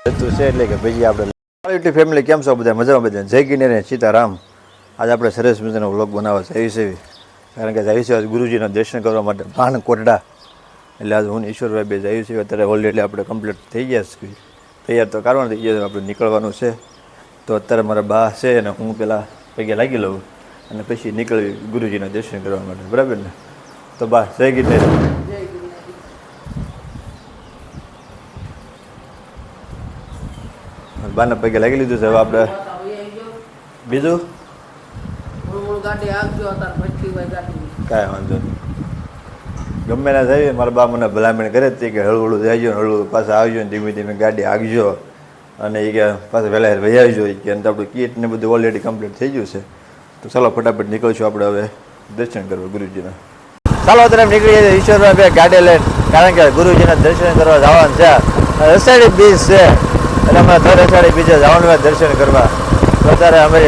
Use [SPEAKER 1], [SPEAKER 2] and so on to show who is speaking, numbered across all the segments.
[SPEAKER 1] તું છે એટલે કે ભાઈ આપણે યુટ્યુબ ફેમિલી કેમ છો બધા મજામાં બધા જય કિનેર સીતારામ. આજે આપણે સરસ મજાનો વ્લોગ બનાવવા જઈએ છીએ કારણ કે જઈએ છીએ ગુરુજીના દર્શન કરવા માટે ભાન કોટડા. એટલે આજે હું ઈશ્વરભાઈ બે જઈએ છીએ. અત્યારે ઓલરેડી આપણે કમ્પ્લીટ થઈ ગયા છીએ, તૈયાર તો કરવાનું થઈ ગયા, આપણે નીકળવાનું છે. તો અત્યારે મારા બા છે અને હું પહેલાં પગે લાગી લઉં અને પછી નીકળવી ગુરુજીના દર્શન કરવા માટે, બરાબર ને? તો બા જય કિનેર. બાના પૈકી લાગી લીધું છે. હવે આપણે બીજું કાંઈ વાંધો નહીં, ગમે ના જઈએ. મારા બા મને ભલામણ કરે જ કે હળવું જઈજો, હળવું પાછા આવજો ને ધીમે ધીમે ગાડી આગજો, અને એ કે પાછા વહેલા વહી આવજો કે આપણું કીટ ને બધું ઓલરેડી કમ્પ્લીટ થઈ ગયું છે. તો ચાલો ફટાફટ નીકળશું આપણે હવે દર્શન કરવા ગુરુજીના. ચાલો તરફ નીકળી જાય ઈશ્વરમાં બે ગાડી લઈને, કારણ કે ગુરુજીના દર્શન કરવા જવાનું છે. અષાઢી બીજ છે એટલે અમે દર અષાઢી બીજે જવાનું દર્શન કરવા. તો અત્યારે અમે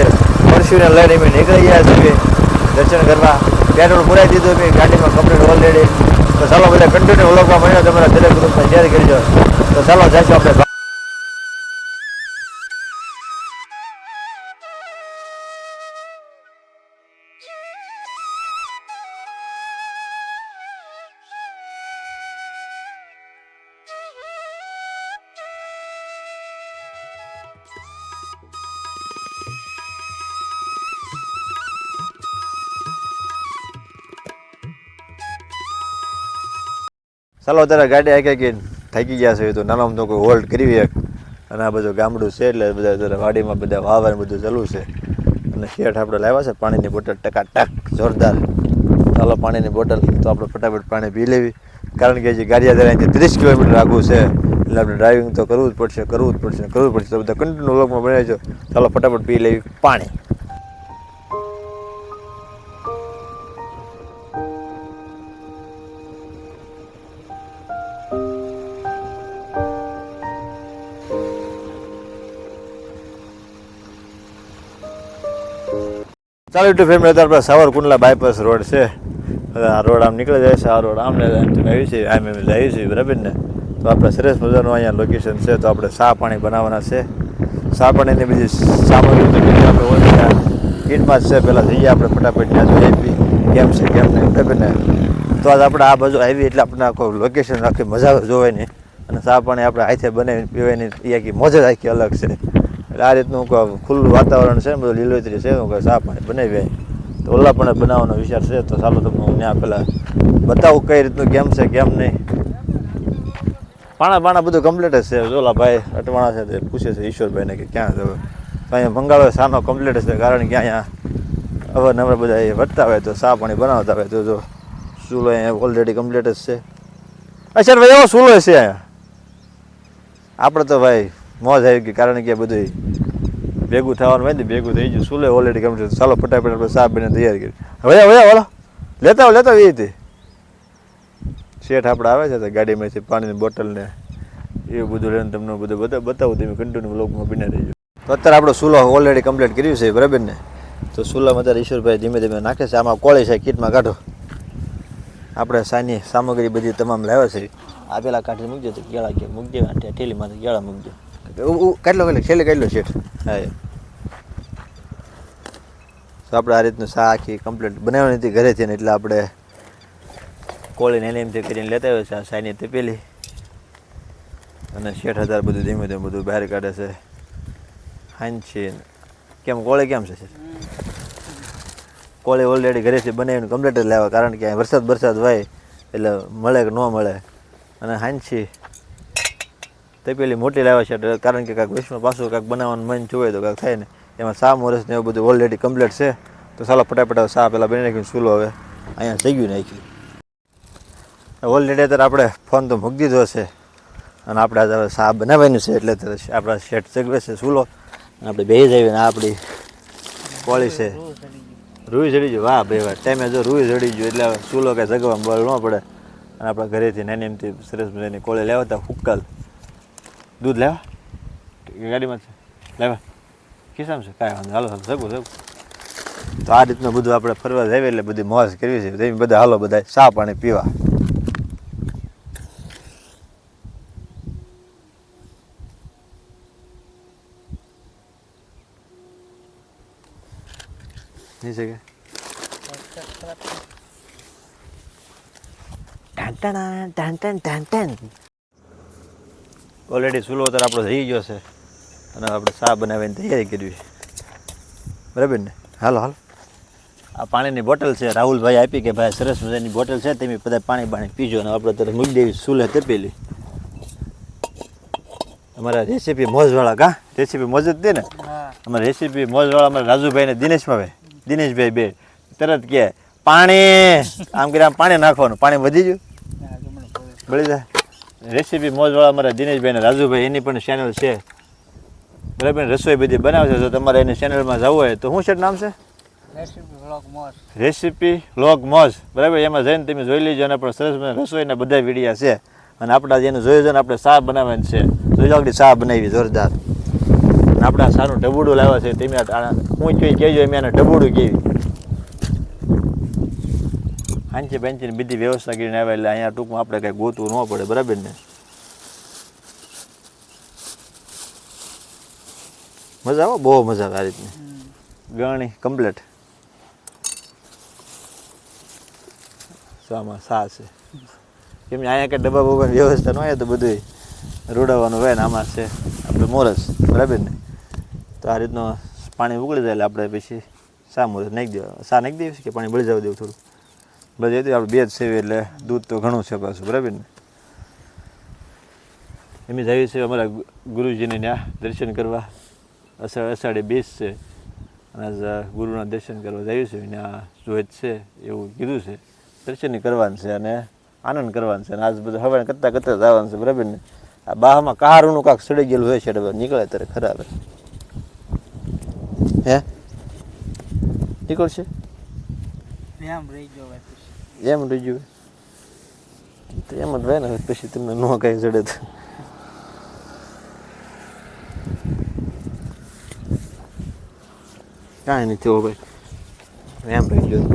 [SPEAKER 1] પરશુને લઈને અમે નીકળી ગયા છીએ દર્શન કરવા. પેટ્રોલ પુરાઈ દીધું મેં ગાડીમાં કમ્પ્લીટ ઓલરેડી. તો ચાલો બધા કન્ટિન્યુ વ્લોગમાં મળ્યો, તમારા દરેક ગ્રુપમાં શેર કરજો. તો ચાલો જઈશું આપણે. ચાલો અત્યારે ગાડી આખી કે થાકી ગયા છે, તો નાનામાં તો કોઈ હોલ્ડ કરી અને આ બધું ગામડું છે એટલે બધા અત્યારે વાડીમાં બધા વાવવાનું બધું ચાલુ છે. અને શેઠ આપણે લાવ્યા છે પાણીની બોટલ ટકાટક જોરદાર. ચાલો પાણીની બોટલ તો આપણે ફટાફટ પાણી પી લેવી, કારણ કે હજી ગાડીયા અહીંથી 30 કિલોમીટર આગું છે એટલે આપણે ડ્રાઇવિંગ તો કરવું જ પડશે. તો બધા કન્ટિન્યુ વ્લોગમાં બનાવી છો. ચાલો ફટાફટ પી લેવી પાણી. ચાલો યુટ્યુબ ફેમિલી, અત્યારે આપણે સાવરકુંડલા બાયપાસ રોડ છે. આ રોડ આમ નીકળી જાય છે, આ રોડ આમને આવી છે, આમ એમ જાય છે, બરાબર ને? તો આપણે સરસ મજાનું અહીંયા લોકેશન છે. તો આપણે ચા પાણી બનાવવાના છે. ચા પાણીની બીજી સામગ્રી તો બીજી આપણે ઓછા કીટમાં જ છે. પહેલાં જઈએ આપણે ફટાફટ ત્યાં જોઈએ કેમ છે કેમ નહીં, બરાબર ને? તો આજ આપણે આ બાજુ આવી એટલે આપણને આખો લોકેશન આખી મજા જોવાની, અને ચા પાણી આપણે હાથે બનાવીને પીવાની એ આખી મોજ જ આખી અલગ છે. એટલે આ રીતનું ખુલ્લું વાતાવરણ છે, બધું લીલોતરી છે. ચા પાણી બનાવી તો ઓલા પણ બનાવવાનો વિચાર છે. તો ચાલો તમને હું ત્યાં પહેલાં બતાવું કઈ રીતનું કેમ છે કેમ નહીં. પાણા બધું કમ્પ્લીટ જ છે. ઓલા ભાઈ અટવાણા છે તે પૂછે છે ઈશ્વરભાઈને કે ક્યાં જવું. તો અહીંયા મંગાળો સાનો કમ્પ્લીટ છે, કારણ કે અહીંયા અવારનવાર બધા એ વધતા હોય તો ચા પાણી બનાવતા હોય. તો જો ચૂલો અહીંયા ઓલરેડી કમ્પ્લીટ જ છે. અચ્છા ભાઈ એવો ચૂલો છે અહીંયા. આપણે તો ભાઈ મોજ આવી ગઈ, કારણ કે બધું ભેગું થવાનું હોય ને ભેગું થઈ ગયું. ચૂલે ઓલરેડી કમ્પ્લીટ. ચાલો ફટાફટ આપણે ચા બને તૈયાર કરી. હવે લેતા એ રીતે શેઠ આપણે આવે છે તો ગાડીમાંથી પાણીની બોટલ ને એવું બધું લઈને તમને બધું બતાવું. તમે કન્ટિન્યુ વ્લોગમાં બને રહીજો. તો અત્યારે આપણો ચૂલો ઓલરેડી કમ્પ્લીટ કર્યું છે, બરાબર ને? તો ચૂલામાં અત્યારે ઈશ્વરભાઈ ધીમે ધીમે નાખે છે. આમાં કોળી છે, કીટમાં કાઢો. આપણે સાની સામગ્રી બધી તમામ લાવ્યા છે. આ પેલા કાઢી મૂકજો તો ગેળા કે મૂકજો, ઠેલીમાંથી ગેળા મૂકજો. કેટલો છેલ્લે કેટલો શેઠ? હા, તો આપણે આ રીતનું ચા આખી કમ્પ્લીટ બનાવવાની હતી ઘરેથી ને, એટલે આપણે કોળીને એને એમથી કરીને લેતા આવ્યો છે. આ સાઈની તપેલી અને શેઠ હજાર બધું ધીમે ધીમે બધું બહાર કાઢે છે. હાંચી કેમ કોળી કેમ છે? કોળી ઓલરેડી ઘરેથી બનાવીને કમ્પ્લીટ જ લાવ્યા, કારણ કે વરસાદ હોય એટલે મળે કે ન મળે. અને હાંચી તપેલી મોટી લાવ્યા છે, કારણ કે કાંઈક વિશ્વમાં પાછું કાંઈક બનાવવાનું મન જોવે તો કાંઈક થાય ને. એમાં ચા મોરસ ને એવું બધું ઓલરેડી કમ્પ્લીટ છે. તો ચાલો ફટાફટ ચા પહેલાં બની નાખ્યું. ચૂલો હવે અહીંયા જગ્યું નાખ્યું. ઓલરેડી અત્યારે આપણે ફોન તો મૂકી દીધો છે અને આપણે આજે ચા બનાવવાની છે. એટલે આપણા શેઠ જગવે છે ચૂલો અને આપણે બે જઈએ ને આપણી કોળી છે. રૂઈ ચડી ગયું. વાહ ભાઈ વાહ, ટાઈમે જો રૂઈ ચડી ગયું એટલે ચૂલો કાંઈ જગવામાં બળ ન પડે. અને આપણા ઘરેથી નાની એમથી સરસ મજાની કોળી લેવા હતા. હુક્કલ દૂધ લેવા ગાડીમાં છે, લેવા ખિસ્સામાં છે, કાંઈ વાંધો. હાલો સગું. તો આ રીતનું બધું આપણે ફરવા જઈએ એટલે બધી મોજ કરવી છે. તમે બધા હાલો બધા ચા પાણી પીવા. નીચે કે ઓલરેડી ચૂલો અત્યારે આપણો થઈ ગયો છે અને આપણે ચા બનાવીને તૈયારી કરવી બરાબર ને. હાલો હાલો. આ પાણીની બોટલ છે રાહુલભાઈ આપી કે ભાઈ સરસ મજાની બોટલ છે તમે બધા પાણી પીજો અને આપણે તરફ મૂકી દેવી ચૂલે તપેલી. અમારા રેસીપી મોજવાળા કા રેસીપી મોજ જ દે ને અમારા રેસીપી મોજવાળા અમારા રાજુભાઈ ને દિનેશભાઈ બે તરત કે પાણી આમ કરી આમ પાણી નાખવાનું પાણી વધી ગયું બળી જાય. રેસીપી મોજવાળા અમારા દિનેશભાઈ ને રાજુભાઈ એની પણ ચેનલ છે બરાબર. રસોઈ બધી બનાવે છે. જો તમારે એની ચેનલમાં જવું હોય તો શું છે નામ છે રેસીપી વ્લોગ મોજ બરાબર. એમાં જઈને તમે જોઈ લેજો અને પણ સરસ રસોઈના બધા વિડીયા છે અને આપણા જેને જોયું છે ને આપણે ચા બનાવવાની છે જોઈ લો ચા બનાવી જોરદાર. અને આપણે આ સારું ઢબુડું લાવ્યા છે તમે હું જોઈ કહેજો એમ એને ઢબુડું કેવી હાંચી બેંચીની બધી વ્યવસ્થા કરીને આવ્યા એટલે અહીંયા ટૂંકમાં આપણે કંઈ ગોતવું ન પડે બરાબર ને. મજા આવે બહુ મજા આવે આ રીતની ગણી કમ્પ્લેટ. આમાં સા છે કેમ અહીંયા કંઈ ડબ્બા બબ્બાની વ્યવસ્થા ન હોય તો બધું રોડાવવાનું હોય ને આમાં છે આપણે મોરસ બરાબર ને. તો આ રીતનું પાણી ઉકળી જાય એટલે આપણે પછી સા મોરસ નાખી દેવા સા નાખી દેવી કે પાણી બળી જવા દેવું થોડું બસ એ આપણે બે જ સેવી એટલે દૂધ તો ઘણું છે પાછું બરાબર ને. એમ જઈએ છે અમારા ગુરુજીને ત્યાં દર્શન કરવા અષાઢી બીજ છે અને ગુરુના દર્શન કરવા જઈએ છે ત્યાં જોઈત છે એવું કીધું છે દર્શન કરવાનું છે અને આનંદ કરવાનું છે અને આજ બધું હવાને કરતાં જવાનું છે બરાબર ને. આ બાહમાં કહારૂનું કાંક સડી ગયેલું હોય છે નીકળે ત્યારે ખરાબ હે નીકળશે એમ રહી ગયું તો એમ જ હોય ને પછી તમને ન કાંઈ જડે તો કાંઈ નહીં થયો ભાઈ એમ રહી ગયું.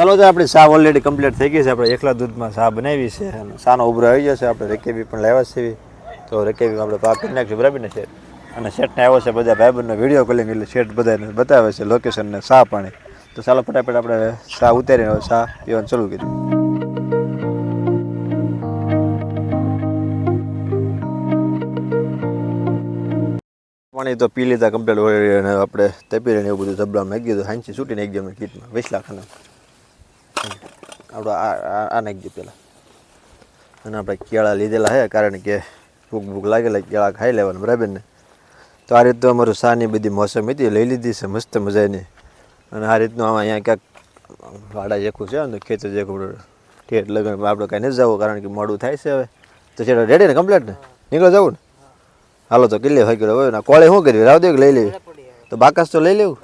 [SPEAKER 1] ચાલો તો આપણી ચા ઓલરેડી કમ્પ્લીટ થઈ ગઈ છે. આપણે એકલા દૂધમાં ચા બનાવી છે અને ચાનો ઉભરો આવી જશે. આપણે રેકેબી પણ લાવ્યા છે તો રેકેબી આપણે પાક કરી નાખીશું બરાબર ને શેઠ. અને શેઠને આવ્યો છે બધા ભાઈબંધનો વિડીયો કોલિંગ એટલે શેઠ બધાને બતાવે છે લોકેશન ને ચા પાણી. તો ચાલો ફટાફટ આપણે ચા ઉતારીને ચા પીવાનું ચાલુ કર્યું. પાણી તો પી લીધા કમ્પ્લીટ હોય અને આપણે તપી રહીને એવું બધું ધબલામાં નાખી દીધું. હાંચી છૂટીને એકદમ કીટમાં વેસલા ખાના આપણે આ નાખી દઈએ પહેલાં. અને આપણે કેળા લીધેલા છે કારણ કે ભૂખ લાગેલા કેળા ખાઈ લેવાના બરાબર ને. તો આ રીતનું અમારું શાની બધી મોસમ હતી લઈ લીધી છે મસ્ત મજાની. અને આ રીતનું આમાં અહીંયા ક્યાંક વાડા જેખું છે ને ખેતર જેખું ઠેઠ લગન આપણે કાંઈ નથી જવું કારણ કે મોડું થાય છે હવે. તો છે રેડી ને કમ્પ્લીટ ને નીકળો જવું ને. હાલો તો કેટલી હોય હોય ને કોળે શું કર્યું રાવ દે લઈ લેવી તો બાકસ તો લઈ લેવું.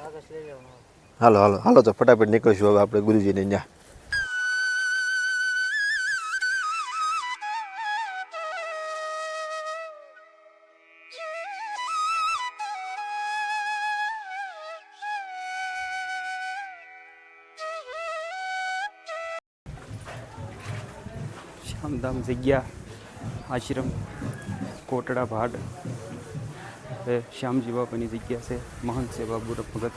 [SPEAKER 1] હાલો હાલો હાલો તો ફટાફટ નીકળીશું હવે આપણે ગુરુજીને ત્યાં.
[SPEAKER 2] શામધામ જગ્યા આશ્રમ કોટડા ભાડ એ શ્યામજી બાપાની જગ્યા છે. મહંત છે બાબુ ભગત.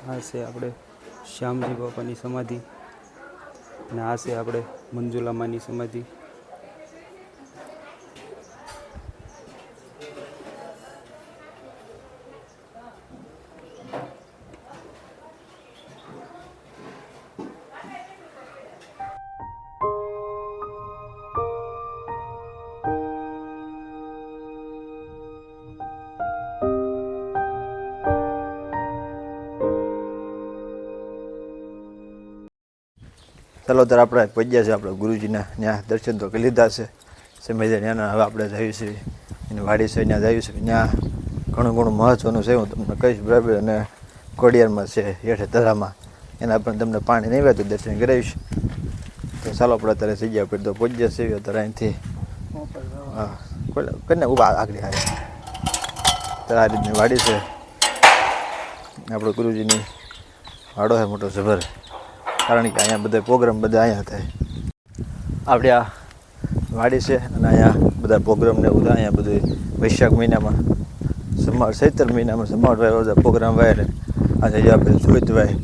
[SPEAKER 2] આ છે આપણે શ્યામજી બાપાની સમાધિ અને આ છે આપણે મંજુલામાની સમાધિ.
[SPEAKER 1] ચાલો ત્યારે આપણે પહોંચ્યા છે આપણે ગુરુજીના ત્યાં દર્શન તો કરી લીધા છે સમય ત્યાંના. હવે આપણે જઈએ છીએ એની વાડી છે ત્યાં જઈએ છીએ. ત્યાં ઘણું ઘણું મહત્ત્વનું છે હું તમને કહીશ બરાબર. અને ખોડિયારમાં છે હેઠે ધરામાં એના પણ તમને પાણી નહીં આવે તો દર્શન કરાવીશ. તો ચાલો આપણે અત્યારે જગ્યા પર તો પહોંચ્યા છીએ અત્યારે અહીંથી. હા કરીને ઊભા આગળ આવે ત્યારે આ રીતની વાડી છે આપણે ગુરુજીની વાડો છે મોટો જબર. કારણ કે અહીંયા બધા પ્રોગ્રામ બધા અહીંયા થાય. આપણે આ વાડી છે અને અહીંયા બધા પ્રોગ્રામને એવું થાય. અહીંયા બધું વૈશાખ મહિનામાં ચૈત્ર મહિનામાં સમાટ વાય બધા પ્રોગ્રામ વાય ને આ જગ્યા આપણે જોઈત વાય.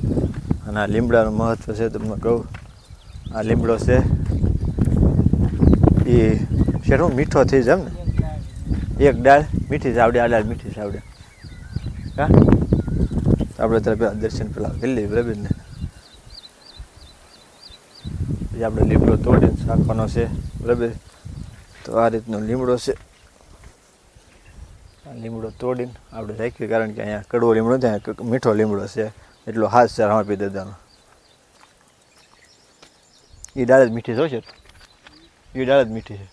[SPEAKER 1] અને આ લીમડાનું મહત્ત્વ છે તમને કહું. આ લીમડો છે એ શેઠું મીઠો થઈ જાય ને એક ડાળ મીઠી ચાવડે આ ડાળ મીઠી ચાવડે હા. આપણે ત્યારે પહેલાં દર્શન પહેલાં કરી લઈએ બરાબર ને. પછી આપણે લીમડો તોડીને રાખવાનો છે બરાબર. તો આ રીતનો લીમડો છે. આ લીમડો તોડીને આપણે રાખીએ કારણ કે અહીંયા કડવો લીમડો ત્યાં મીઠો લીમડો છે એટલો હાથ ચાર આપી દેવાનો. એ ડાળ જ મીઠી જોશે એ ડાળ જ મીઠી છે.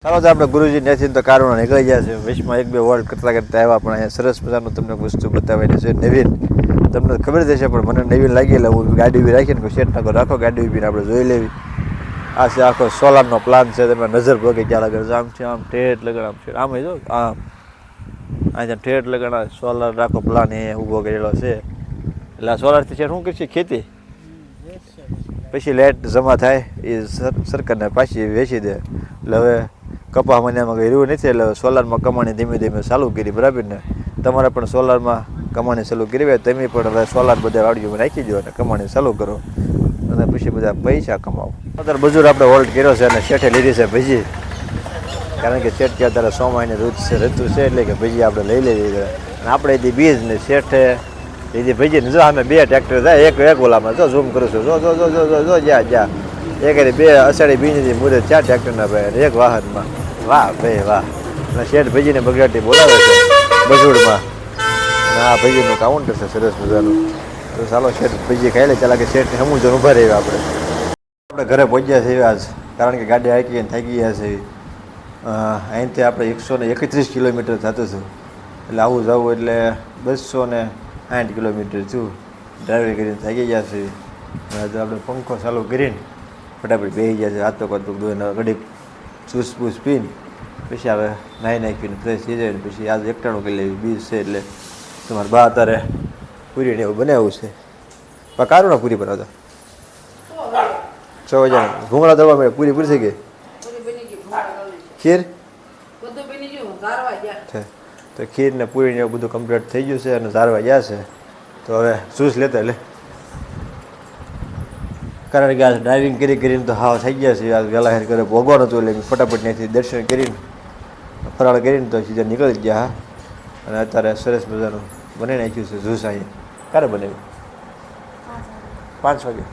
[SPEAKER 1] ચાલો તો આપણે ગુરુજી ત્યાંથી તો કારણો નીકળી ગયા છે. વચમાં એક બે વર્લ્ડ કરતા કરતા આવ્યા પણ અહીંયા સરસ મજાનું તમને વસ્તુ બતાવેલી છે નવીન. તમને ખબર થશે પણ મને નવીન લાગી એટલે હું ગાડી બી રાખીને કોઈ સેટ નાખો રાખો ગાડી બી આપણે જોઈ લેવી. આ છે આખો સોલારનો પ્લાન છે. તમે નજર પગે ક્યાં લગાડ આમ છે આમ ઠેઠ લગાડ આમ છે આમ જો આમ અહીંયા ઠેઠ લગાડ સોલાર રાખો પ્લાન એ ઊભો કરેલો છે. એટલે આ સોલારથી છે શું કરશે ખેતી પછી લાઇટ જમા થાય એ સરકારને પાછી વેચી દે. એટલે હવે કપા મહિનામાં કંઈ રહ્યું નથી એટલે સોલારમાં કમાણી ધીમે ધીમે ચાલુ કરી બરાબર ને. તમારે પણ સોલારમાં કમાણી ચાલુ કરી હોય તમે પણ હવે સોલાર બધા વાડીઓમાં નાખી દો અને કમાણી ચાલુ કરો અને પછી બધા પૈસા કમાવો. અત્યારે બજુર આપણે હોલ્ડ કર્યો છે અને શેઠે લીધી છે ભજી. કારણ કે શેઠ કે અત્યારે સોમાયની ઋતુ છે એટલે કે ભજી આપણે લઈ લેવી. અને આપણે એથી બીજ ને શેઠે એથી ભજી ને જો અમે બે ટ્રેક્ટર જાય એક ઓલામાં જો ઝૂમ કરું છું જો જો જો જો જો જો જ્યાં એક બે અષાઢી બીજની મુદત 4 ટ્રેક્ટરના ભાઈ એક વાહનમાં. વાહ ભાઈ વાહ. અને શેઠ ભજીને બગડાટી બોલાવે છે બજુડમાં. અને આ ભજીનું કાઉન્ટર છે સરસ મજાનું. તો ચાલો શેઠ ભજી ખાઈ લે. ચાલા કે શેઠ હમું જો ઊભા રહ્યા આપણે ઘરે પહોંચ્યા છીએ આજ. કારણ કે ગાડી હાંકી થાકી ગયા છે. અહીંથી આપણે 131 કિલોમીટર થતું હતું એટલે આવું જવું એટલે 260 કિલોમીટર થયું. ડ્રાઇવિંગ કરીને થાકી ગયા છે. તો આપણે પંખો ચાલુ કરીને ફટાફટ બેસી ગયા છે. હાથ તો કરતું ધોઈને ઘડીક ચૂસ પૂસ પીને પછી હવે નાહી નાખીને ફ્રેશ થઈ જાય ને પછી આજે એકટાણું કરી લેવી બીજ છે એટલે તમારે બા અત્યારે પૂરીને એવું બનાવ્યું છે. પણ કારું ના પૂરી બનાવતા 6 વાગ્યા ભૂંગળા દળવા મળે પૂરી પૂરી થઈ ગઈ ખીર છે. તો ખીર ને પૂરીને એવું બધું કમ્પ્લીટ થઈ ગયું છે અને ધારવા ગયા છે. તો હવે જ્યુસ લેતા લે કારણ કે આ ડ્રાઇવિંગ કરીને તો હાવ થઈ ગયા છે. આજ વહેલા હેર કરે ભોગવાનું હતું એટલે ફટાફટ ત્યાંથી દર્શન કરીને ફરાળ કરીને તો સીધા નીકળી ગયા. અને અત્યારે સરસ મજાનું બનાવી નાખ્યું છે જ્યુસ. અહીંયા ક્યારે બનાવ્યું 5 વાગે.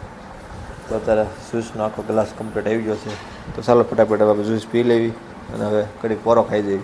[SPEAKER 1] તો અત્યારે જ્યુસનો આખો ગ્લાસ કમ્પ્લીટ આવી ગયો છે. તો ચાલો ફટાફટ હવે જ્યુસ પી લેવી અને હવે કડીક પોરો ખાઈ જઈએ.